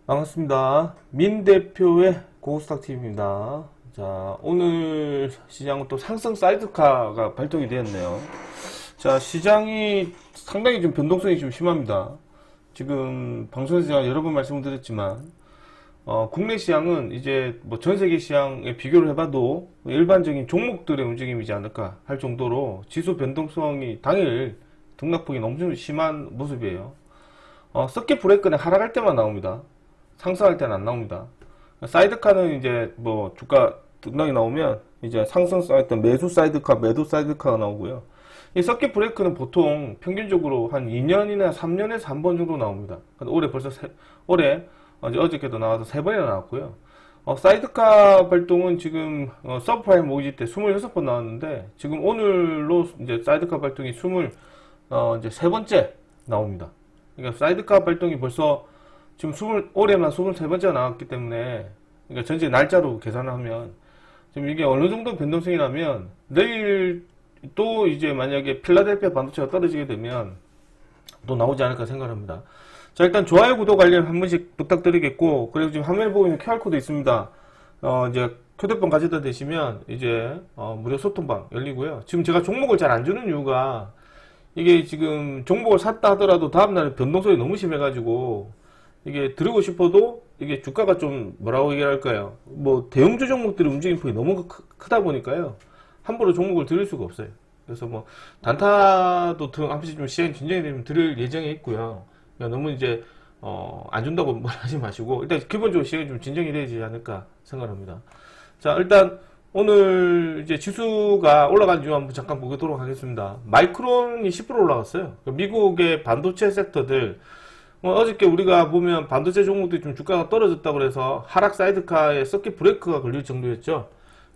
반갑습니다. 민 대표의 고스탁TV입니다. 자, 오늘 시장은 또 상승 사이드카가 발동이 되었네요. 자, 시장이 상당히 좀 변동성이 좀 심합니다. 지금 방송에서 제가 여러 번 말씀을 드렸지만, 국내 시장은 이제 뭐 전 세계 시장에 비교를 해봐도 일반적인 종목들의 움직임이지 않을까 할 정도로 지수 변동성이 당일 등락폭이 너무 좀 심한 모습이에요. 서킷 브레이크는 하락할 때만 나옵니다. 상승할 때는 안 나옵니다. 사이드카는 이제 뭐 주가 등락이 나오면 이제 상승 사이드, 매수 사이드카, 매도 사이드카가 나오고요. 이 서킷 브레이크는 보통 평균적으로 한 2년이나 3년에서 한 번 정도 나옵니다. 올해 벌써 올해 어저께도 나와서 3번이나 나왔고요. 사이드카 발동은 지금 서브프라임 모기지 때 26번 나왔는데 지금 오늘로 이제 사이드카 발동이 이제 3번째 나옵니다. 그러니까 사이드카 발동이 벌써 지금 올해만 23번째가 나왔기 때문에, 그러니까 전체 날짜로 계산을 하면, 지금 이게 어느 정도 변동성이 나면, 내일 또 이제 만약에 필라델피아 반도체가 떨어지게 되면, 또 나오지 않을까 생각합니다. 자, 일단 좋아요, 구독, 알림 한 번씩 부탁드리겠고, 그리고 지금 화면에 보이는 QR코드 있습니다. 이제 휴대폰 가져다 대시면, 이제, 무료 소통방 열리고요. 지금 제가 종목을 잘 안 주는 이유가, 이게 지금 종목을 샀다 하더라도 다음날에 변동성이 너무 심해가지고, 이게 들고 싶어도 이게 주가가 좀 뭐라고 얘기할까요? 뭐 대형주 종목들의 움직임폭이 너무 크다 보니까요. 함부로 종목을 들을 수가 없어요. 그래서 뭐 단타도 한 번씩 좀 시장이 진정이 되면 들을 예정에 있고요. 그러니까 너무 이제 안 준다고 뭘 하지 마시고 일단 기본적으로 시장이 좀 진정이 되지 않을까 생각합니다. 자, 일단 오늘 이제 지수가 올라간 이유 한번 잠깐 보도록 하겠습니다. 마이크론이 10% 올라갔어요. 미국의 반도체 섹터들 어저께 우리가 보면 반도체 종목들이 좀 주가가 떨어졌다고 그래서 하락 사이드카에 서킷 브레이크가 걸릴 정도였죠.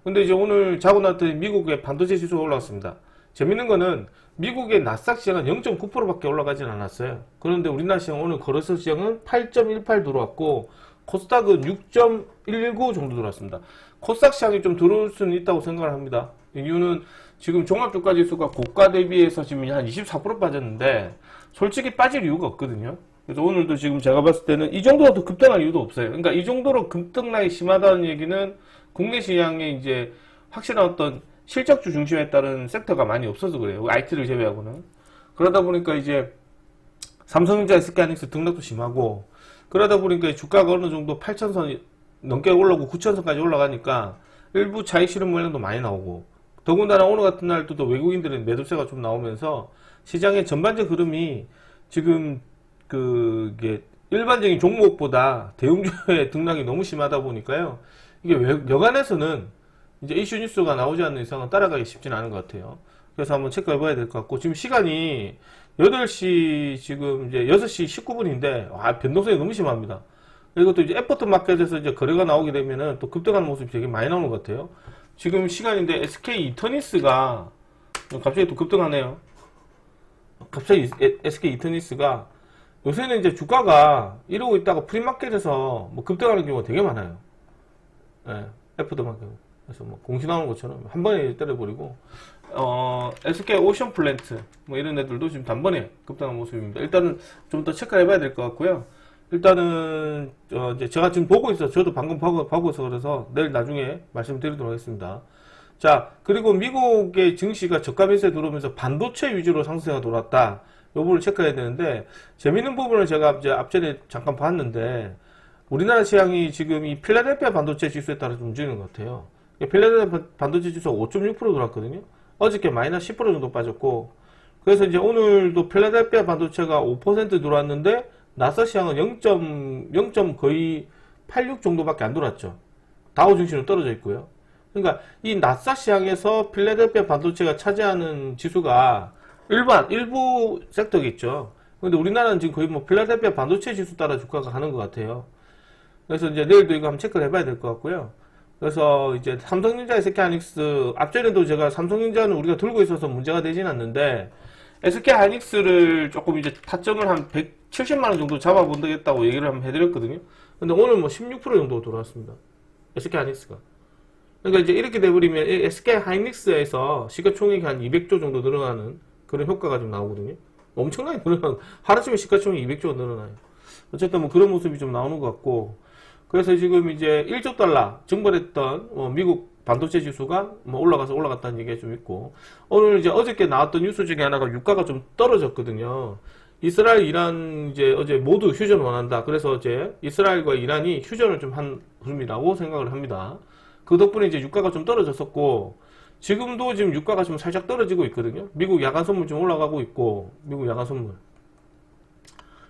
근데 이제 오늘 자고 났더니 미국의 반도체 지수가 올라왔습니다. 재밌는 거는 미국의 나스닥 시장은 0.9%밖에 올라가진 않았어요. 그런데 우리나라 시장 오늘 거래소 시장은 8.18 들어왔고 코스닥은 6.19 정도 들어왔습니다. 코스닥 시장이 좀 들어올 수는 있다고 생각을 합니다. 이유는 지금 종합주가 지수가 고가 대비해서 지금 한 24% 빠졌는데 솔직히 빠질 이유가 없거든요. 그래서 오늘도 지금 제가 봤을 때는 이 정도로 더 급등할 이유도 없어요. 그러니까 이 정도로 급등락이 심하다는 얘기는 국내 시장에 이제 확실한 어떤 실적주 중심에 따른 섹터가 많이 없어서 그래요. IT를 제외하고는. 그러다 보니까 이제 삼성전자, SK하이닉스 등락도 심하고 그러다 보니까 주가가 어느 정도 8,000선 넘게 올라오고 9,000선까지 올라가니까 일부 차익 실현 물량도 많이 나오고 더군다나 오늘 같은 날도 또 외국인들의 매도세가 좀 나오면서 시장의 전반적 흐름이 지금 그게 일반적인 종목보다 대형주의 등락이 너무 심하다 보니까요. 이게 여간에서는 이제 이슈 뉴스가 나오지 않는 이상은 따라가기 쉽지는 않은 것 같아요. 그래서 한번 체크해 봐야 될 것 같고 지금 시간이 8시 지금 이제 6시 19분인데 변동성이 너무 심합니다. 그리고 또 이제 애프터 마켓에서 이제 거래가 나오게 되면은 또 급등하는 모습이 되게 많이 나오는 것 같아요. 지금 시간인데 SK 이터니스가 갑자기 또 급등하네요. 갑자기 SK 이터니스가 요새는 이제 주가가 이러고 있다가 프리마켓에서 뭐 급등하는 경우가 되게 많아요. 예, 애프터 마켓. 그래서 뭐 공시 나오는 것처럼 한 번에 때려버리고, SK 오션 플랜트, 뭐 이런 애들도 지금 단번에 급등한 모습입니다. 일단은 좀 더 체크해 봐야 될 것 같고요. 일단은, 이제 제가 지금 보고 있어요. 저도 방금 보고 있어. 그래서 내일 나중에 말씀드리도록 하겠습니다. 자, 그리고 미국의 증시가 저가 매수에 들어오면서 반도체 위주로 상승세가 돌았다. 이 부분을 체크해야 되는데, 재밌는 부분을 제가 이제 앞전에 잠깐 봤는데, 우리나라 시장이 지금 이 필라델피아 반도체 지수에 따라 좀 움직이는 것 같아요. 필라델피아 반도체 지수가 5.6% 돌았거든요. 어저께 마이너스 10% 정도 빠졌고, 그래서 이제 오늘도 필라델피아 반도체가 5% 돌았는데, 나스 시장은 0. 거의 86 정도밖에 안 돌았죠. 다우 증시는 떨어져 있고요. 그러니까 이 나스 시장에서 필라델피아 반도체가 차지하는 지수가 일부 섹터겠죠. 근데 우리나라는 지금 거의 뭐 필라델피아 반도체 지수 따라 주가가 가는 것 같아요. 그래서 이제 내일도 이거 한번 체크를 해봐야 될 것 같고요. 그래서 이제 삼성전자, SK하이닉스 앞전에도 제가 삼성전자는 우리가 들고 있어서 문제가 되진 않는데 SK하이닉스를 조금 이제 타점을 한 170만원 정도 잡아본다겠다고 얘기를 한번 해드렸거든요. 근데 오늘 뭐 16% 정도 돌아왔습니다. SK하이닉스가. 그러니까 이제 이렇게 돼버리면 SK하이닉스에서 시가총액이 한 200조 정도 늘어나는 그런 효과가 좀 나오거든요. 엄청나게 늘어나는, 하루쯤에 시가총액이 200조가 늘어나요. 어쨌든 뭐 그런 모습이 좀 나오는 것 같고, 그래서 지금 이제 1조 달러 증발했던 미국 반도체 지수가 뭐 올라갔다는 얘기가 좀 있고, 오늘 이제 어저께 나왔던 뉴스 중에 하나가 유가가 좀 떨어졌거든요. 이스라엘, 이란 이제 어제 모두 휴전 원한다. 그래서 어제 이스라엘과 이란이 휴전을 좀 한 흐름이라고 생각을 합니다. 그 덕분에 이제 유가가 좀 떨어졌었고, 지금도 지금 유가가 좀 살짝 떨어지고 있거든요. 미국 야간 선물 좀 올라가고 있고, 미국 야간 선물.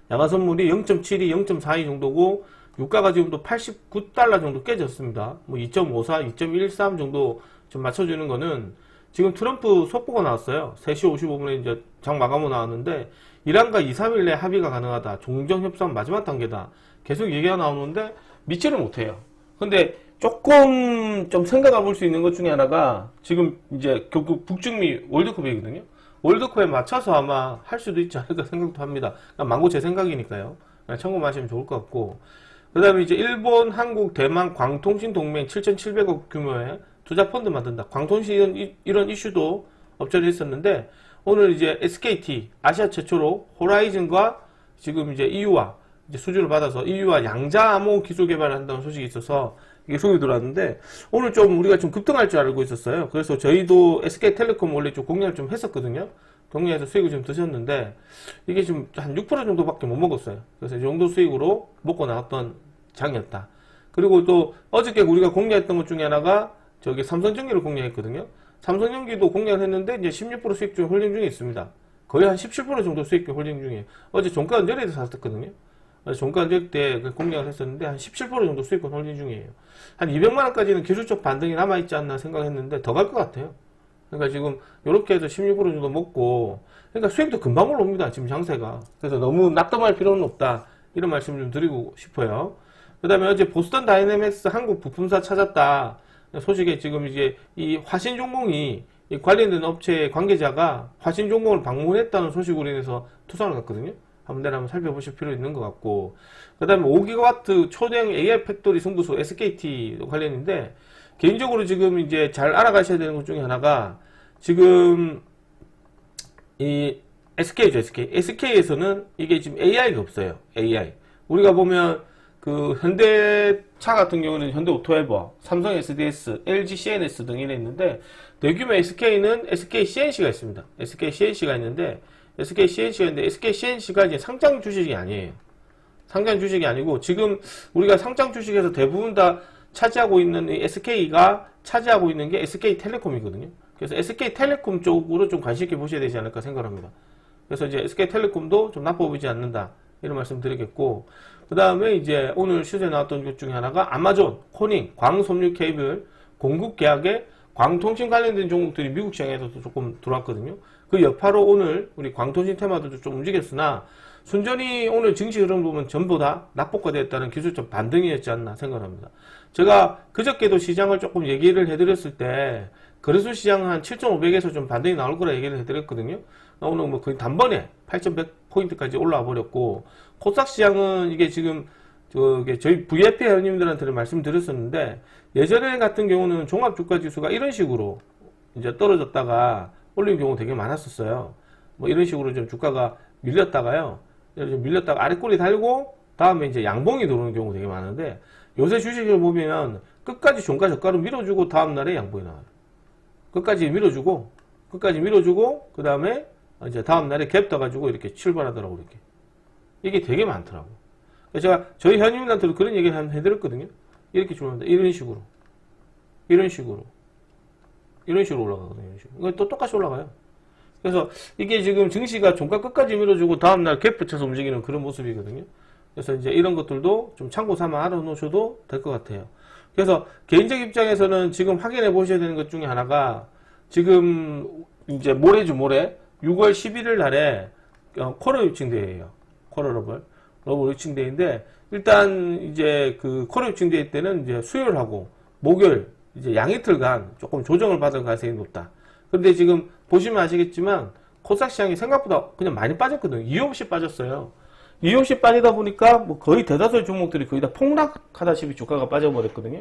야간 선물이 0.72, 0.42 정도고, 유가가 지금도 89달러 정도 깨졌습니다. 뭐 2.54, 2.13 정도 좀 맞춰주는 거는 지금 트럼프 속보가 나왔어요. 3시 55분에 이제 장 마감으로 나왔는데, 이란과 2, 3일 내 합의가 가능하다. 종전협상 마지막 단계다. 계속 얘기가 나오는데 믿지를 못해요. 근데 조금 좀 생각해 볼 수 있는 것 중에 하나가 지금 이제 결국 북중미 월드컵이거든요. 월드컵에 맞춰서 아마 할 수도 있지 않을까 생각도 합니다. 망고 제 생각이니까요. 참고하시면 좋을 것 같고. 그 다음에 이제 일본, 한국, 대만, 광통신 동맹 7,700억 규모의 투자 펀드 만든다. 광통신 이런 이슈도 업체를 했었는데, 오늘 이제 SKT, 아시아 최초로 호라이즌과 지금 이제 EU와 이제 수주를 받아서 EU와 양자 암호 기술 개발을 한다는 소식이 있어서 이게 소식이 들어왔는데, 오늘 좀 우리가 좀 급등할 줄 알고 있었어요. 그래서 저희도 SK텔레콤 원래 좀 공략을 좀 했었거든요. 동네에서 수익을 좀 드셨는데, 이게 지금 한 6% 정도밖에 못 먹었어요. 그래서 이 정도 수익으로 먹고 나왔던 장이었다. 그리고 또 어저께 우리가 공략했던 것 중에 하나가 저기 삼성전기를 공략했거든요. 삼성전기도 공략을 했는데 이제 16% 수익 중 홀딩 중에 있습니다. 거의 한 17% 정도 수익 중 홀딩 중이에요. 어제 종가 언저리에서 샀었거든요. 종가 언저리 때 공략을 했었는데 한 17% 정도 수익권 홀딩 중이에요. 한 200만원까지는 기술적 반등이 남아있지 않나 생각했는데 더 갈 것 같아요. 그러니까 지금 이렇게 해서 16% 정도 먹고, 그러니까 수익도 금방 올라옵니다. 지금 장세가. 그래서 너무 낙담할 필요는 없다. 이런 말씀을 좀 드리고 싶어요. 그 다음에 어제 보스턴 다이내믹스 한국 부품사 찾았다. 소식에 지금 이제 이 화신종공이 관련된 업체 관계자가 화신종공을 방문했다는 소식으로 인해서 투자를 갔거든요. 한번 내가 한번 살펴보실 필요 있는 것 같고, 그 다음에 5GW 초대형 AI 팩토리 승부수 SKT 관련인데, 개인적으로 지금 이제 잘 알아가셔야 되는 것 중에 하나가 지금 이 SK죠, SK. SK에서는 이게 지금 AI가 없어요. AI. 우리가 보면 그 현대차 같은 경우는 현대 오토에버, 삼성 SDS, LG CNS 등이 있는데, 대규모 SK는 SK CNC가 있습니다. SK CNC가 있는데, SK CNC가 있는데, SK CNC가 이제 상장 주식이 아니에요. 상장 주식이 아니고, 지금 우리가 상장 주식에서 대부분 다 차지하고 있는 이 SK가 차지하고 있는 게 SK텔레콤이거든요. 그래서 SK텔레콤 쪽으로 좀 관심 있게 보셔야 되지 않을까 생각합니다. 그래서 이제 SK텔레콤도 좀 나빠 보이지 않는다. 이런 말씀 드리겠고, 그 다음에 이제 오늘 시세에 나왔던 것 중에 하나가 아마존, 코닝, 광섬유 케이블 공급 계약에 광통신 관련된 종목들이 미국 시장에서도 조금 들어왔거든요. 그 여파로 오늘 우리 광통신 테마들도 좀 움직였으나, 순전히 오늘 증시 흐름 보면 전부 다 낙폭화되었다는 기술적 반등이었지 않나 생각합니다. 제가 그저께도 시장을 조금 얘기를 해드렸을 때, 거래소 시장은 한 7,500에서 좀 반등이 나올 거라 얘기를 해드렸거든요. 오늘 뭐 거의 단번에 8,100포인트까지 올라와 버렸고, 코스닥 시장은 이게 지금 저희 VIP 회원님들한테 말씀드렸었는데, 예전에 같은 경우는 종합주가지수가 이런 식으로 이제 떨어졌다가 올린 경우 되게 많았었어요. 뭐 이런 식으로 좀 주가가 밀렸다가요, 밀렸다가 아래 꼬리 달고 다음에 이제 양봉이 들어오는 경우 되게 많은데, 요새 주식을 보면 끝까지 종가 저가로 밀어주고 다음날에 양봉이 나와요. 끝까지 밀어주고 그 다음에 이제 다음날에 갭 떠가지고 이렇게 출발하더라고. 이렇게 이게 되게 많더라고. 그래서 제가 저희 회원님들한테도 그런 얘기를 해드렸거든요. 이렇게 출발한다. 이런 식으로 올라가거든요. 이런 식으로. 이거 또 똑같이 올라가요. 그래서 이게 지금 증시가 종가 끝까지 밀어주고 다음날 갭 붙여서 움직이는 그런 모습이거든요. 그래서 이제 이런 것들도 좀 참고 삼아 알아놓으셔도 될 것 같아요. 그래서 개인적 입장에서는 지금 확인해 보셔야 되는 것 중에 하나가, 지금 이제 모레 6월 11일 날에 코너 유칭대회예요. 코너 러블 유칭대회인데, 일단 이제 그 코너 유칭대회 때는 이제 수요일하고 목요일 이제 양이틀간 조금 조정을 받을 가능성이 높다. 그런데 지금 보시면 아시겠지만 코스닥 시장이 생각보다 그냥 많이 빠졌거든요. 이유 없이 빠졌어요. 이유 없이 빠지다 보니까 뭐 거의 대다수의 종목들이 거의 다 폭락하다시피 주가가 빠져버렸거든요.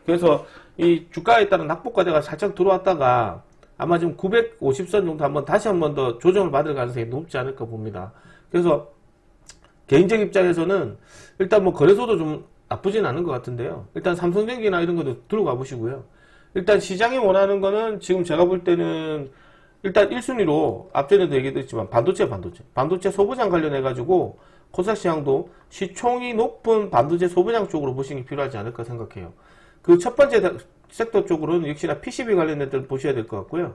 그래서 이 주가에 따른 낙폭과대가 살짝 들어왔다가 아마 지금 950선 정도 다시 한번 더 조정을 받을 가능성이 높지 않을까 봅니다. 그래서 개인적 입장에서는 일단 뭐 거래소도 좀 나쁘진 않은 것 같은데요. 일단 삼성전기나 이런 것도 들어가 보시고요. 일단 시장이 원하는 거는 지금 제가 볼 때는 일단 1순위로 앞전에도 얘기했지만 반도체 소부장 관련해 가지고 코스닥 시장도 시총이 높은 반도체 소부장 쪽으로 보시는 게 필요하지 않을까 생각해요. 그 첫 번째 섹터 쪽으로는 역시나 PCB 관련된 데 보셔야 될 것 같고요.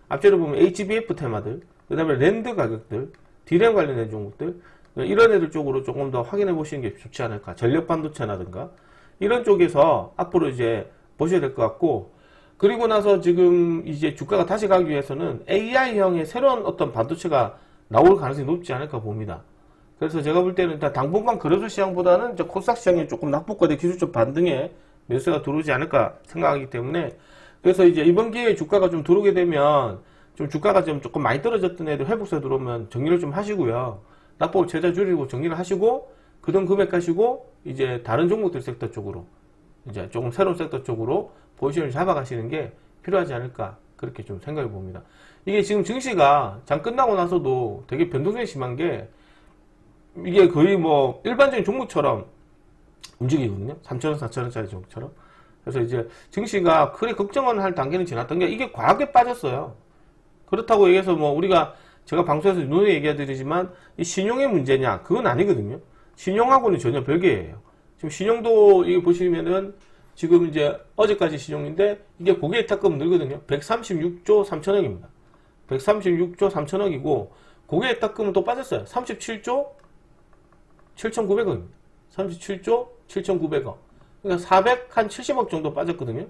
앞전에 보면 HBF 테마들, 그 다음에 랜드 가격들, D램 관련된 종목들, 이런 애들 쪽으로 조금 더 확인해 보시는 게 좋지 않을까. 전력 반도체라든가 이런 쪽에서 앞으로 이제 보셔야 될 것 같고, 그리고 나서 지금 이제 주가가 다시 가기 위해서는 AI형의 새로운 어떤 반도체가 나올 가능성이 높지 않을까 봅니다. 그래서 제가 볼 때는 일단 당분간 거래소 시장보다는 코스닥 시장이 조금 낙폭과대 기술적 반등에 매수가 들어오지 않을까 생각하기 때문에, 그래서 이제 이번 기회에 주가가 좀 들어오게 되면 좀 주가가 좀 조금 많이 떨어졌던 애들 회복세 들어오면 정리를 좀 하시고요. 낙폭을 최대한 줄이고 정리를 하시고 그동 금액 가시고 이제 다른 종목들 섹터 쪽으로 이제 조금 새로운 섹터 쪽으로 포지션을 잡아가시는 게 필요하지 않을까 그렇게 좀 생각해 봅니다. 이게 지금 증시가 장 끝나고 나서도 되게 변동성이 심한 게 이게 거의 뭐 일반적인 종목처럼 움직이거든요. 3,000원, 4,000원짜리 종목처럼. 그래서 이제 증시가 크게 걱정은 할 단계는 지났던 게 이게 과하게 빠졌어요. 그렇다고 얘기해서 뭐 우리가 제가 방송에서 눈에 얘기해드리지만 이 신용의 문제냐 그건 아니거든요. 신용하고는 전혀 별개예요. 지금 신용도 이거 보시면은 지금 이제 어제까지 신용인데 이게 고객예탁금 늘거든요. 136조 3천억입니다. 136조 3천억이고 고객예탁금은 또 빠졌어요. 37조 7,900억입니다. 37조 7,900억. 그러니까 470억 정도 빠졌거든요.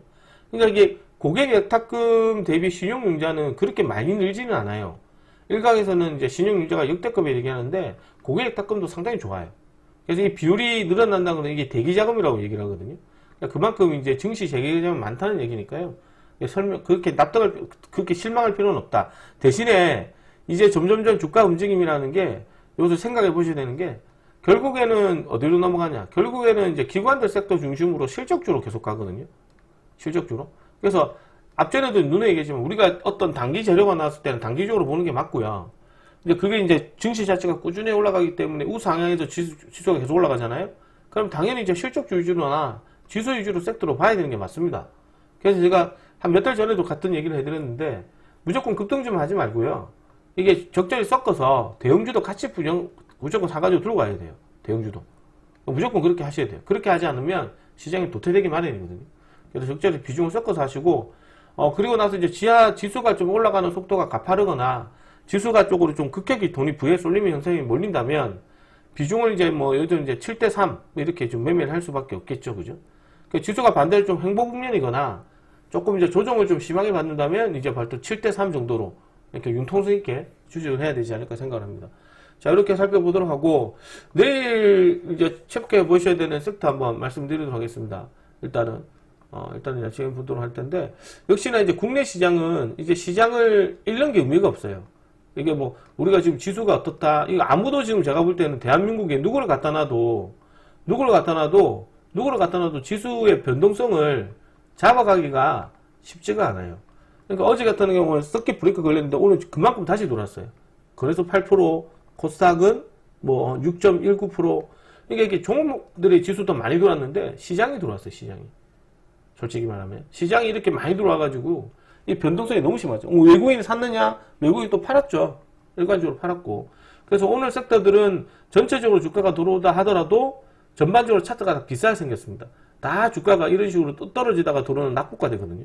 그러니까 이게 고객예탁금 대비 신용융자는 그렇게 많이 늘지는 않아요. 일각에서는 이제 신용융자가 역대급에 얘기하는데 고객예탁금도 상당히 좋아요. 그래서 이 비율이 늘어난다는 건 이게 대기자금이라고 얘기를 하거든요. 그러니까 그만큼 이제 증시 재개자금이 많다는 얘기니까요. 그렇게 그렇게 실망할 필요는 없다. 대신에 이제 점점점 주가 움직임이라는 게 여기서 생각해 보셔야 되는 게 결국에는 어디로 넘어가냐. 결국에는 이제 기관들 섹터 중심으로 실적주로 계속 가거든요. 실적주로. 그래서 앞전에도 눈에 얘기했지만 우리가 어떤 단기 재료가 나왔을 때는 단기적으로 보는 게 맞고요. 이제 그게 이제 증시 자체가 꾸준히 올라가기 때문에 우상향에서 지수가 계속 올라가잖아요. 그럼 당연히 이제 실적주 위주로나 지수 위주로 섹터로 봐야 되는 게 맞습니다. 그래서 제가 한 몇 달 전에도 같은 얘기를 해드렸는데 무조건 급등 좀 하지 말고요. 이게 적절히 섞어서 대형주도 같이 무조건 사가지고 들고 가야 돼요. 대형주도. 무조건 그렇게 하셔야 돼요. 그렇게 하지 않으면 시장이 도태되기 마련이거든요. 그래서 적절히 비중을 섞어서 하시고, 그리고 나서 이제 지수가 좀 올라가는 속도가 가파르거나, 지수가 쪽으로 좀 급격히 돈이 부에 쏠리면 현상이 몰린다면, 비중을 이제 뭐, 예를 들어 이제 7대3, 이렇게 좀 매매를 할 수밖에 없겠죠. 그죠? 지수가 반대로 좀 횡보 국면이거나, 조금 이제 조정을 좀 심하게 받는다면, 이제 발도 7대3 정도로, 이렇게 융통성 있게 주식을 해야 되지 않을까 생각을 합니다. 자, 이렇게 살펴보도록 하고, 내일 이제 체크해 보셔야 되는 섹터 한번 말씀드리도록 하겠습니다. 일단은 지금 보도록 할 텐데, 역시나 이제 국내 시장은 이제 시장을 잃는 게 의미가 없어요. 이게 뭐, 우리가 지금 지수가 어떻다, 이거 아무도 지금 제가 볼 때는 대한민국에 누구를 갖다 놔도 지수의 변동성을 잡아가기가 쉽지가 않아요. 그러니까 어제 같은 경우는 서킷 브레이크 걸렸는데 오늘 그만큼 다시 돌았어요. 그래서 8%, 코스닥은 뭐 6.19%, 이게 종목들의 지수도 많이 돌았는데 시장이 돌았어요. 시장이. 솔직히 말하면 시장이 이렇게 많이 들어와가지고 이 변동성이 너무 심하죠. 외국인이 샀느냐? 외국인이 또 팔았죠. 일관적으로 팔았고. 그래서 오늘 섹터들은 전체적으로 주가가 들어오다 하더라도 전반적으로 차트가 다 비싸게 생겼습니다. 다 주가가 이런 식으로 또 떨어지다가 들어오는 낙폭과대거든요.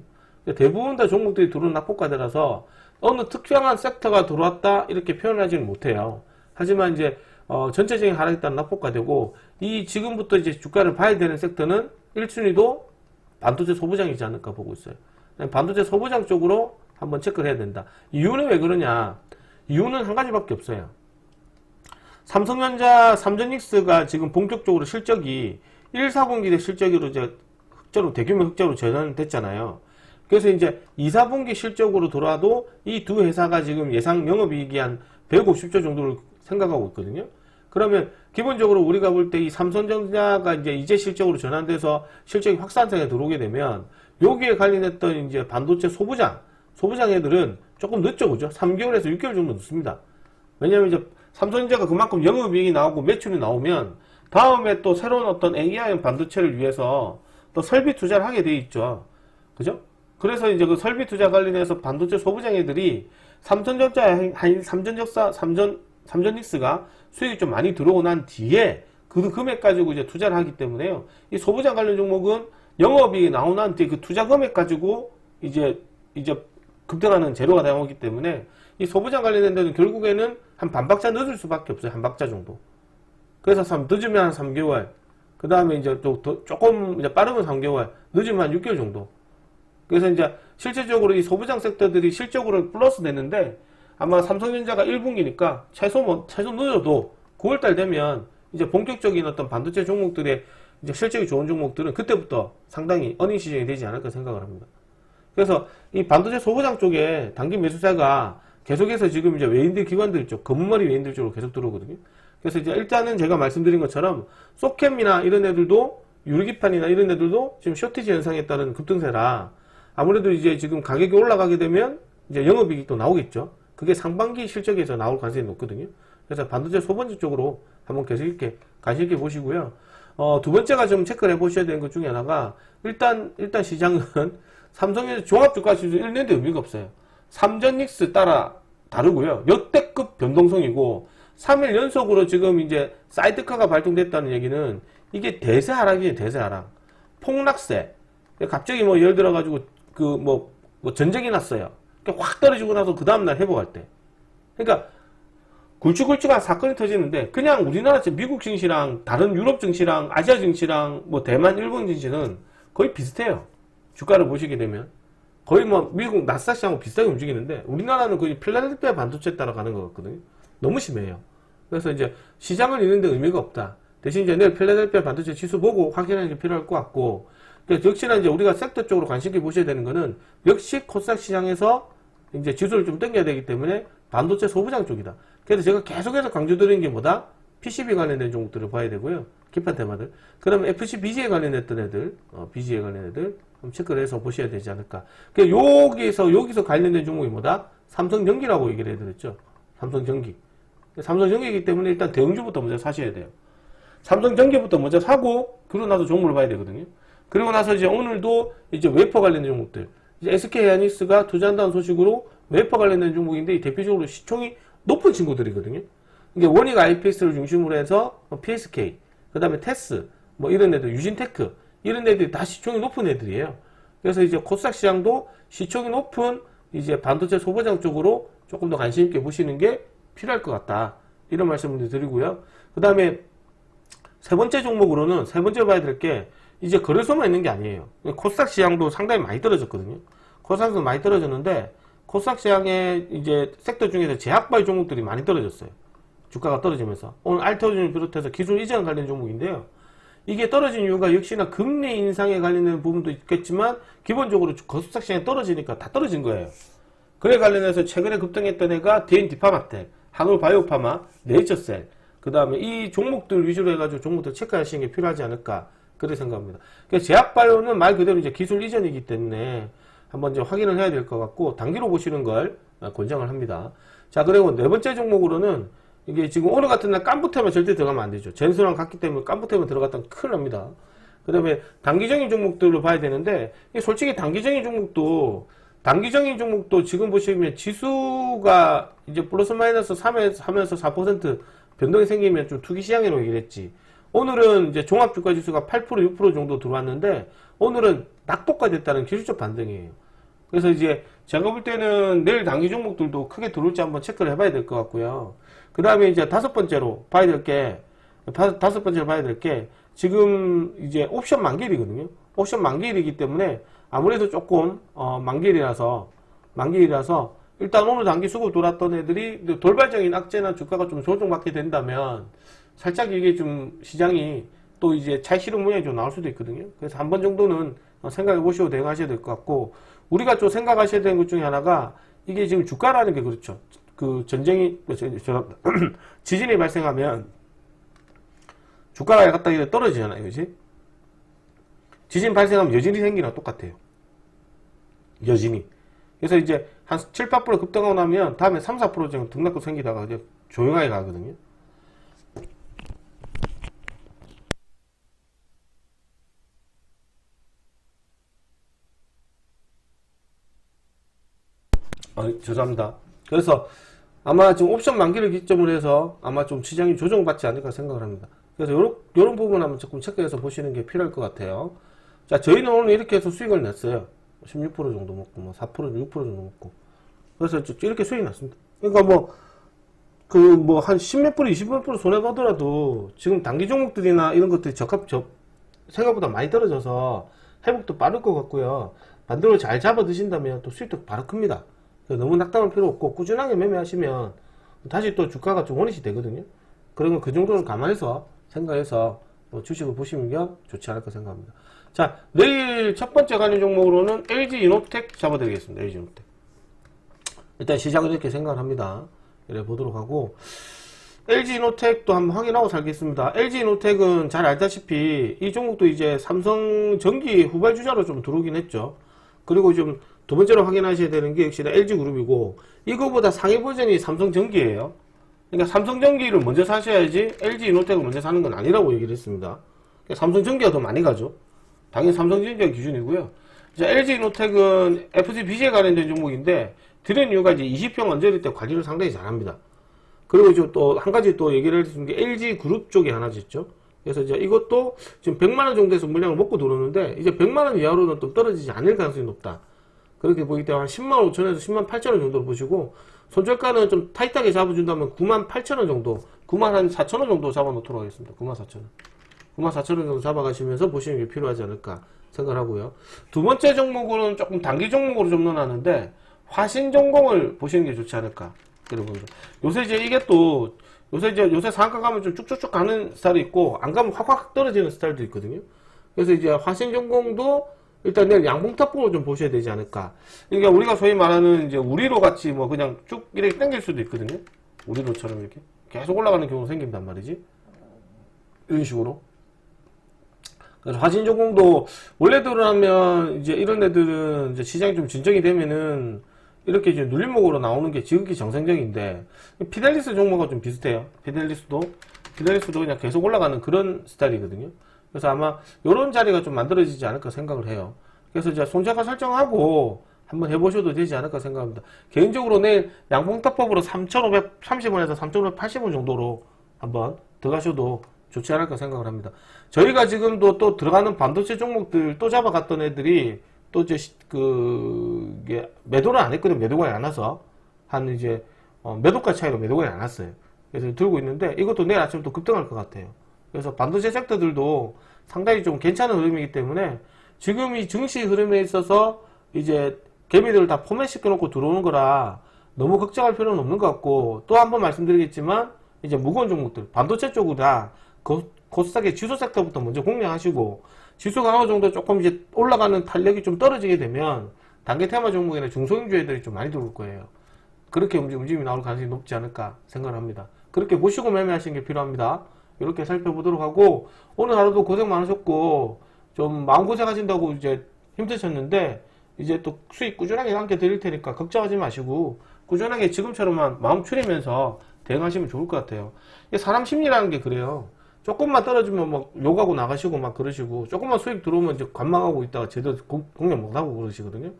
대부분 다 종목들이 들어오는 낙폭과대라서 어느 특정한 섹터가 들어왔다 이렇게 표현하지는 못해요. 하지만 이제 전체적인 하락이 따른 낙폭과대고, 이 지금부터 이제 주가를 봐야 되는 섹터는 1순위도 반도체 소부장이지 않을까 보고 있어요. 반도체 소부장 쪽으로 한번 체크를 해야 된다. 이유는 왜 그러냐? 이유는 한 가지밖에 없어요. 삼성전자, 삼전닉스가 지금 본격적으로 실적이 1, 4분기 때 실적으로 이제 대규모 흑자로 전환됐잖아요. 그래서 이제 2, 4분기 실적으로 돌아도 이 두 회사가 지금 예상 영업이익이 한 150조 정도를 생각하고 있거든요. 그러면 기본적으로 우리가 볼 때 이 삼성전자가 이제 실적으로 전환돼서 실적이 확산세에 들어오게 되면 여기에 관련했던 이제 반도체 소부장 애들은 조금 늦죠, 그죠? 3개월에서 6개월 정도 늦습니다. 왜냐면 이제 삼성전자가 그만큼 영업이익이 나오고 매출이 나오면 다음에 또 새로운 어떤 AI형 반도체를 위해서 또 설비 투자를 하게 돼 있죠. 그죠? 그래서 이제 그 설비 투자 관련해서 반도체 소부장애들이 삼전닉스가 수익이 좀 많이 들어오고 난 뒤에 그 금액 가지고 이제 투자를 하기 때문에요. 이 소부장 관련 종목은 영업이익이 나오고 난 뒤에 그 투자 금액 가지고 이제 급등하는 재료가 나오기 때문에 이 소부장 관련된 데는 결국에는 한 반박자 늦을 수밖에 없어요. 한 박자 정도. 그래서 늦으면 한 3개월. 그 다음에 이제 조금 이제 빠르면 3개월. 늦으면 한 6개월 정도. 그래서 이제 실질적으로 이 소부장 섹터들이 실적으로 플러스 됐는데 아마 삼성전자가 1분기니까 최소 늦어도 9월달 되면 이제 본격적인 어떤 반도체 종목들의 이제 실적이 좋은 종목들은 그때부터 상당히 어닝 시즌이 되지 않을까 생각을 합니다. 그래서 이 반도체 소부장 쪽에 단기 매수세가 계속해서 지금 이제 외인들 기관들 쪽, 검은머리 외인들 쪽으로 계속 들어오거든요. 그래서 이제 일단은 제가 말씀드린 것처럼 소캠이나 이런 애들도 유리기판이나 이런 애들도 지금 쇼티지 현상에 따른 급등세라 아무래도 이제 지금 가격이 올라가게 되면 이제 영업이익이 또 나오겠죠. 그게 상반기 실적에서 나올 가능성이 높거든요. 그래서 반도체 소본주 쪽으로 한번 계속 이렇게 관심 있게 보시고요. 두 번째가 좀 체크를 해보셔야 되는 것 중에 하나가 일단 시장은 삼성의 종합주가지수 1년대 의미가 없어요. 삼전닉스 따라 다르고요. 역대급 변동성이고 3일 연속으로 지금 이제 사이드카가 발동됐다는 얘기는 이게 대세 하락이에요. 대세 하락. 폭락세. 갑자기 뭐 예를 들어 가지고 뭐 전쟁이 났어요. 확 떨어지고 나서 그 다음날 회복할 때. 그러니까 굵직굵직한 사건이 터지는데 그냥 우리나라 미국 증시랑 다른 유럽 증시랑 아시아 증시랑 뭐 대만, 일본 증시는 거의 비슷해요. 주가를 보시게 되면 거의 뭐 미국 나스닥 시장하고 비슷하게 움직이는데 우리나라는 거의 필라델피아 반도체에 따라가는 것 같거든요. 너무 심해요. 그래서 이제 시장을 잃는데 의미가 없다. 대신 이제 내일 필라델피아 반도체 지수 보고 확인하는 게 필요할 것 같고, 역시나 이제 우리가 섹터 쪽으로 관심 있게 보셔야 되는 거는 역시 코스닥 시장에서 이제 지수를 좀 당겨야 되기 때문에 반도체 소부장 쪽이다. 그래서 제가 계속해서 강조드리는 게 뭐다? PCB 관련된 종목들을 봐야 되고요. 기판 테마들. 그러면 FC, BGA 관련했던 애들, BGA 관련 애들 한번 체크를 해서 보셔야 되지 않을까. 여기서 관련된 종목이 뭐다? 삼성전기라고 얘기를 해드렸죠. 삼성전기. 삼성전기이기 때문에 일단 대형주부터 먼저 사셔야 돼요. 삼성전기부터 먼저 사고, 그러고 나서 종목을 봐야 되거든요. 그리고 나서 이제 오늘도 이제 웨퍼 관련된 종목들. 이제 SK하이닉스가 투자한다는 소식으로 웨퍼 관련된 종목인데 이 대표적으로 시총이 높은 친구들이거든요. 이게 원익 IPS를 중심으로 해서 PSK, 그 다음에 테스, 뭐 이런 애들, 유진테크, 이런 애들이 다 시총이 높은 애들이에요. 그래서 이제 코스닥 시장도 시총이 높은 이제 반도체 소부장 쪽으로 조금 더 관심 있게 보시는 게 필요할 것 같다. 이런 말씀을 드리고요. 그 다음에 세 번째 종목으로는 세 번째 봐야 될 게 이제 거래소만 있는 게 아니에요. 코스닥 시장도 상당히 많이 떨어졌거든요. 코스닥도 많이 떨어졌는데 코스닥 시장의 이제 섹터 중에서 제약바이 종목들이 많이 떨어졌어요. 주가가 떨어지면서 오늘 알테오진을 비롯해서 기술 이전 관련 종목인데요. 이게 떨어진 이유가 역시나 금리 인상에 관련된 부분도 있겠지만 기본적으로 코스닥 시장이 떨어지니까 다 떨어진 거예요. 그에 관련해서 최근에 급등했던 애가 DND파마텍, 한올바이오파마, 네이처셀, 그 다음에 이 종목들 위주로 해가지고 종목들 체크하시는 게 필요하지 않을까 그렇게 생각합니다. 그러니까 제약바이오는 말 그대로 이제 기술 이전이기 때문에 한번 이제 확인을 해야 될 것 같고 단기로 보시는 걸 권장을 합니다. 자, 그리고 네 번째 종목으로는 이게 지금 오늘 같은 날 깜부테만 절대 들어가면 안 되죠. 젠수랑 같기 때문에 깜부테만 들어갔다면 큰일 납니다. 그 다음에 단기적인 종목들로 봐야 되는데 솔직히 단기적인 종목도 지금 보시면 지수가 이제 플러스 마이너스 3에서 4% 변동이 생기면 좀 투기 시장으로 얘기를 했지. 오늘은 이제 종합주가 지수가 8% 6% 정도 들어왔는데 오늘은 낙폭가 됐다는 기술적 반등이에요. 그래서 이제 제가 볼 때는 내일 단기 종목들도 크게 들어올지 한번 체크를 해봐야 될 것 같고요. 그 다음에 이제 다섯 번째로 봐야 될 게 지금 이제 옵션 만기일이거든요. 옵션 만기일이기 때문에 아무래도 조금 만기일이라서 일단 오늘 단기 수급 돌았던 애들이 돌발적인 악재나 주가가 좀 조정받게 된다면 살짝 이게 좀 시장이 또 이제 차익 실현 모양이 좀 나올 수도 있거든요. 그래서 한 번 정도는 생각해 보시고 대응하셔야 될 것 같고, 우리가 좀 생각하셔야 되는 것 중에 하나가 이게 지금 주가라는 게 그렇죠. 그 전쟁이 지진이 발생하면 주가가 갖다 이렇게 떨어지잖아요, 그렇지? 지진 발생하면 여진이 생기랑 똑같아요. 여진이. 그래서 이제 한 7, 8% 급등하고 나면 다음에 3, 4% 정도 등락도 생기다가 이제 조용하게 가거든요. 죄송합니다. 그래서 아마 지금 옵션 만기를 기점으로 해서 아마 좀 시장이 조정받지 않을까 생각을 합니다. 그래서 요런 부분 한번 조금 체크해서 보시는 게 필요할 것 같아요. 자, 저희는 오늘 이렇게 해서 수익을 냈어요. 16% 정도 먹고, 뭐 4%, 6% 정도 먹고. 그래서 이렇게 수익이 났습니다. 그러니까 한 10몇 프로, 20몇 프로 손해보더라도 지금 단기 종목들이나 이런 것들이 생각보다 많이 떨어져서 회복도 빠를 것 같고요. 반대로 잘 잡아 드신다면 또 수익도 바로 큽니다. 너무 낙담할 필요 없고 꾸준하게 매매하시면 다시 또 주가가 좀 원위치 되거든요. 그러면 그 정도는 감안해서 생각해서 주식을 보시면 좋지 않을까 생각합니다. 자, 내일 첫 번째 관련 종목으로는 LG 이노텍 잡아드리겠습니다. LG 이노텍. 일단 시작은 이렇게 생각을 합니다. 이래 보도록 하고, LG 이노텍도 한번 확인하고 살겠습니다. LG 이노텍은 잘 알다시피 이 종목도 이제 삼성전기 후발주자로 좀 들어오긴 했죠. 그리고 좀 두 번째로 확인하셔야 되는 게 역시나 LG그룹이고, 이거보다 상위 버전이 삼성전기예요. 그러니까 삼성전기를 먼저 사셔야지 LG 이노텍을 먼저 사는 건 아니라고 얘기를 했습니다. 그러니까 삼성전기가 더 많이 가죠. 당연히 삼성전기가 기준이고요. 이제 LG 이노텍은 FCBG에 관련된 종목인데, 드린 이유가 이제 20평 언저리 때 관리를 상당히 잘합니다. 그리고 또 한 가지 또 얘기를 해주신 게 LG 그룹 쪽에 하나 있죠. 그래서 이제 이것도 지금 100만원 정도에서 물량을 먹고 들어오는데, 이제 100만원 이하로는 또 떨어지지 않을 가능성이 높다. 그렇게 보기 때문에 한 10만 5천원에서 10만 8천원 정도로 보시고, 손절가는 좀 타이트하게 잡아준다면 9만 8천원 정도, 9만 한 4천원 정도 잡아놓도록 하겠습니다. 9만 4천원. 9만 4천원 정도 잡아가시면서 보시는 게 필요하지 않을까 생각을 하고요. 두 번째 종목으로는 조금 단기 종목으로 좀 넣어놨는데, 화신전공을 보시는 게 좋지 않을까. 그리고 요새 이제 이게 또, 요새 상한가 가면 좀 쭉쭉쭉 가는 스타일이 있고, 안 가면 확확 떨어지는 스타일도 있거든요. 그래서 이제 화신전공도 일단 내일 양봉탑봉을 좀 보셔야 되지 않을까. 그러니까 우리가 소위 말하는 이제 우리로 같이 뭐 그냥 쭉 이렇게 당길 수도 있거든요. 우리로처럼 이렇게 계속 올라가는 경우가 생긴단 말이지. 이런 식으로. 그래서 화신전공도 원래대로 하면 이제 이런 애들은 이제 시장이 좀 진정이 되면은 이렇게 이제 눌림목으로 나오는 게 지극히 정상적인데, 피델리스 종목과 좀 비슷해요. 피델리스도 그냥 계속 올라가는 그런 스타일이거든요. 그래서 아마 이런 자리가 좀 만들어지지 않을까 생각을 해요. 그래서 이제 손절가 설정하고 한번 해보셔도 되지 않을까 생각합니다. 개인적으로 내일 양봉탑법으로 3,530원에서 3,580원 정도로 한번 들어가셔도 좋지 않을까 생각을 합니다. 저희가 지금도 또 들어가는 반도체 종목들 또 잡아갔던 애들이 또 이제 매도를 안 했거든요. 매도가 안 와서 이제 매도가 차이로 매도가 안 왔어요. 그래서 들고 있는데 이것도 내일 아침 또 급등할 것 같아요. 그래서 반도체 섹터들도 상당히 좀 괜찮은 흐름이기 때문에 지금 이 증시 흐름에 있어서 이제 개미들을 다 포맷 시켜놓고 들어오는 거라 너무 걱정할 필요는 없는 것 같고, 또 한 번 말씀드리겠지만 이제 무거운 종목들 반도체 쪽으로 다 코스닥의 지수 섹터부터 먼저 공략하시고, 지수가 어느 정도 조금 이제 올라가는 탄력이 좀 떨어지게 되면 단기 테마 종목이나 중소형주애들이 좀 많이 들어올 거예요. 그렇게 움직임이 나올 가능성이 높지 않을까 생각을 합니다. 그렇게 보시고 매매하시는 게 필요합니다. 이렇게 살펴보도록 하고, 오늘 하루도 고생 많으셨고 좀 마음고생 하신다고 이제 힘드셨는데, 이제 또 수익 꾸준하게 함께 드릴 테니까 걱정하지 마시고 꾸준하게 지금처럼만 마음 추리면서 대응하시면 좋을 것 같아요. 사람 심리라는 게 그래요. 조금만 떨어지면 막 욕하고 나가시고 막 그러시고, 조금만 수익 들어오면 이제 관망하고 있다가 제대로 공략 못하고 그러시거든요.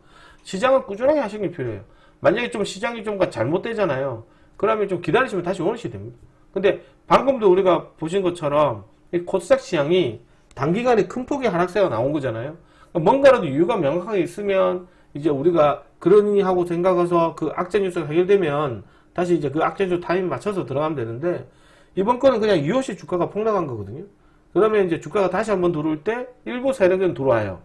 시장은 꾸준하게 하시는 게 필요해요. 만약에 좀 시장이 좀 잘못되잖아요. 그러면 좀 기다리시면 다시 오르시 됩니다. 근데 방금도 우리가 보신 것처럼 이 코스닥 시장이 단기간에 큰 폭의 하락세가 나온 거잖아요. 뭔가라도 이유가 명확하게 있으면 이제 우리가 그러니 하고 생각해서 그 악재 뉴스가 해결되면 다시 이제 그 악재 뉴스 타임 맞춰서 들어가면 되는데, 이번 거는 그냥 이유 없이 주가가 폭락한 거거든요. 그러면 이제 주가가 다시 한번 들어올 때 일부 세력은 들어와요.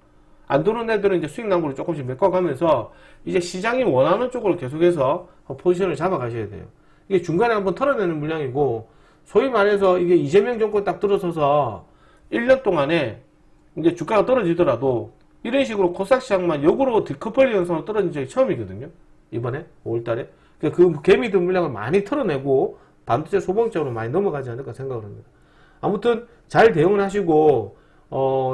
안 들어오는 애들은 이제 수익 낭보를 조금씩 메꿔가면서 이제 시장이 원하는 쪽으로 계속해서 포지션을 잡아가셔야 돼요. 이게 중간에 한번 털어내는 물량이고, 소위 말해서 이게 이재명 정권 딱 들어서서 1년 동안에 이제 주가가 떨어지더라도 이런 식으로 코스닥 시장만 역으로 디커플링 현상으로 떨어진 적이 처음이거든요. 이번에 5월달에. 그 개미들 물량을 많이 털어내고 반도체 소봉적으로 많이 넘어가지 않을까 생각을 합니다. 아무튼 잘 대응을 하시고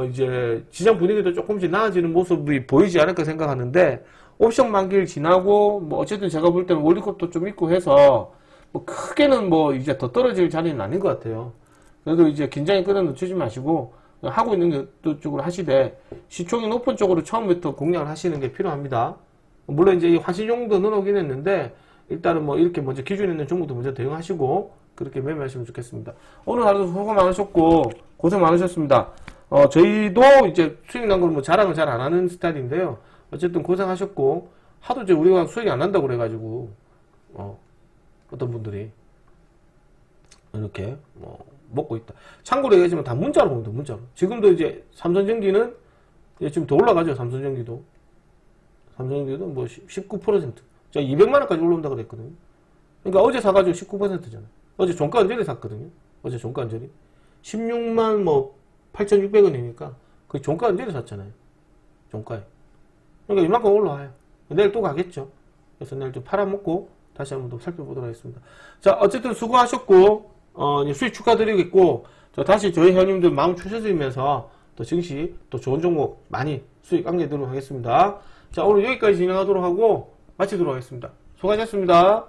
이제 시장 분위기도 조금씩 나아지는 모습이 보이지 않을까 생각하는데, 옵션 만기를 지나고, 뭐, 어쨌든 제가 볼 때는 월드컵도 좀 있고 해서, 뭐, 크게는 뭐, 이제 더 떨어질 자리는 아닌 것 같아요. 그래도 이제 긴장이 끊어놓지 마시고, 하고 있는 쪽으로 하시되, 시총이 높은 쪽으로 처음부터 공략을 하시는 게 필요합니다. 물론 이제 이 화시종도 넣어놓긴 했는데, 일단은 뭐, 이렇게 먼저 기준에 있는 종목도 먼저 대응하시고, 그렇게 매매하시면 좋겠습니다. 오늘 하루도 수고 많으셨고, 고생 많으셨습니다. 저희도 이제 수익 난 걸 뭐 자랑을 잘 안 하는 스타일인데요. 어쨌든 고생하셨고, 하도 이제 우리가 수익이 안 난다고 그래가지고, 어떤 분들이, 이렇게, 먹고 있다. 참고로 얘기하지만 다 문자로 봅니다, 문자로. 지금도 이제 삼성전기는, 이제 지금 더 올라가죠, 삼성전기도. 삼성전기도 뭐 19%. 제가 200만원까지 올라온다 그랬거든요. 그러니까 어제 사가지고 19%잖아요. 어제 종가 언저리 샀거든요. 어제 종가 언저리. 16만 뭐 8,600원이니까 그 종가 언저리 샀잖아요. 종가에. 그러니까 이만큼 올라와요. 내일 또 가겠죠. 그래서 내일 좀 팔아먹고 다시 한번 더 살펴보도록 하겠습니다. 자, 어쨌든 수고하셨고, 수익 축하드리겠고, 다시 저희 회원님들 마음 추스리면서 또 증시, 또 좋은 종목 많이 수익 안겨드리도록 하겠습니다. 자, 오늘 여기까지 진행하도록 하고 마치도록 하겠습니다. 수고하셨습니다.